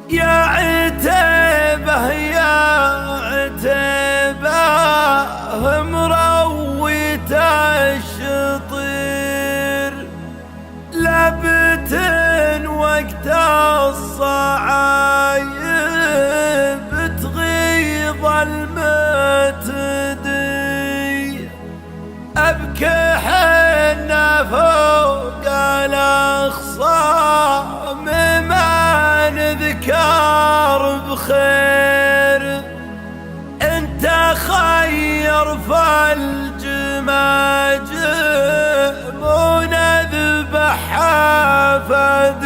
يا عتيبة يا عتيبة مرويت الشطير، لبت وقت الصعايب تغيظ المتدي، أبكي حنا فوق الأخصام ما نذكر بخير، انت خير فالجماجم ونذبح حفدي،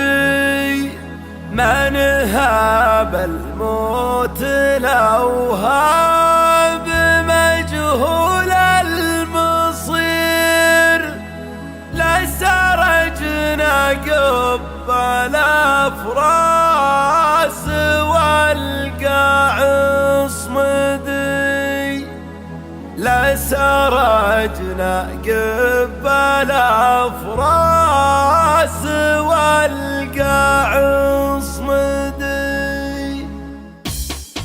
من هاب الموت لو هاب مجهول المصير، لسرجنا قبل أفراس والقاع صمدي، لسرجنا قبل أفراس والقاع صمدي،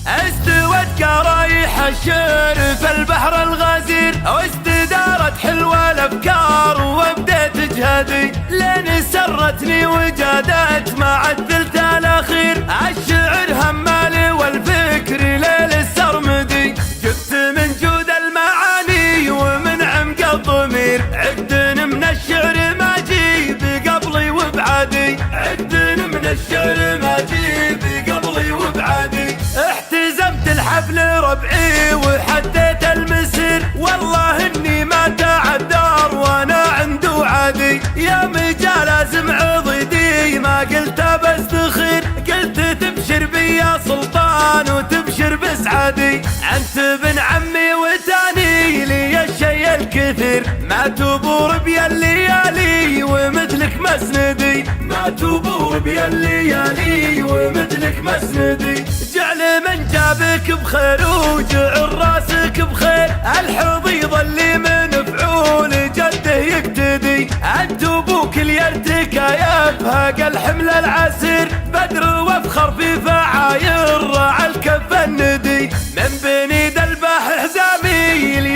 استوت كرايح الشعر في البحر الغزير، واستدارت حلوة الأفكار وبديت جهدي، لين سرتني وجادت مع الثلث الأخير، الشعر همالي والفكر ليل السرمدي، جبت من جود المعاني ومن عمق الضمير، عقد من الشعر ما جيب قبلي وبعدي، عقد من الشعر ما جيب قبلي وبعدي، احتزمت الحفل ربعي وحديت المسير، والله اني ما تعذر وانا عند وعدي، يا مجال ازم عضدي ما قلت بستخير، قلت تبشر بي يا سلطان وتبشر بسعدي، انت بن عمي وتاني لي الشي الكثير، ما تبور بيا الليالي ومثلك مسندي، ما تبور بيا الليالي ومثلك مسندي، جعل من جابك بخير وجعل راسك بخير، الحظيظ اللي من فعول جده يقتدي، انت ابوك اليرتك يفهق الحمل العسير، بدر وافخر في فعاير راعى الكف الندي، من بني دلبه حزامي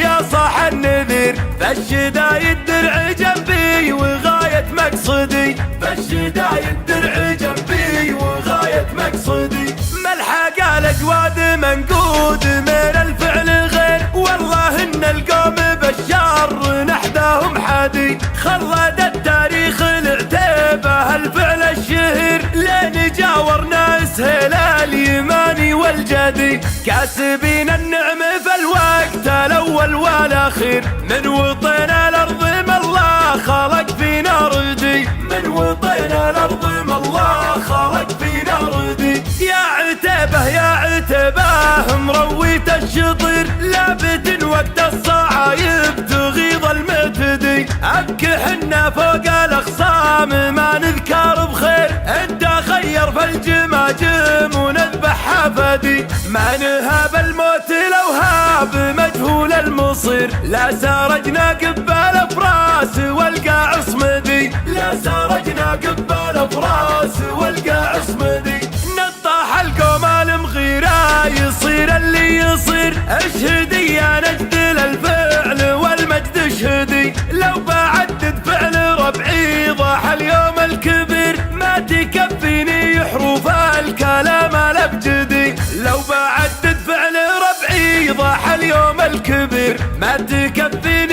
يا صاح النذير، فالشدايد درع جنبي وغاية مقصدي، فالشدايد درع جنبي وغاية مقصدي، ملحق الاجواد منقود من الفعل غير، والله ان القوم بالشر نحداهم حادي، خلد التاريخ العتيبة الفعل الشهير، لين جاورنا سهيل اليماني والجدي، كاسبين النعم في الوقت الاول والاخير، من وطن الارض ما الله خلق فينا ردي، من وطن الارض ما الله خلق فينا ردي، يا عتيبة يا عتيبة مرويت الشطير، لابت وقت الصعايب تغيظ المعتدي، ابكي حنا فوق الاخصام ما نذكر بخير، انت خير فالجماجم ونذبح حفدي، ما نهاب الموت لو هاب مجهول المصير، لا سارجنا قبل افراس والقاع صمدي، لا سارجنا قبل افراس والقاع صمدي، نطاح القوم المغيرة يصير اللي يصير، اشهدي يا نجد الفعل والمجد اشهدي، لو بعدد فعل ربعي ضاح اليوم الكبير، ما تكفيني حروف الكلام الابجدي، لو بعدد فعل ربعي ضاح اليوم الكبير، ما تكفيني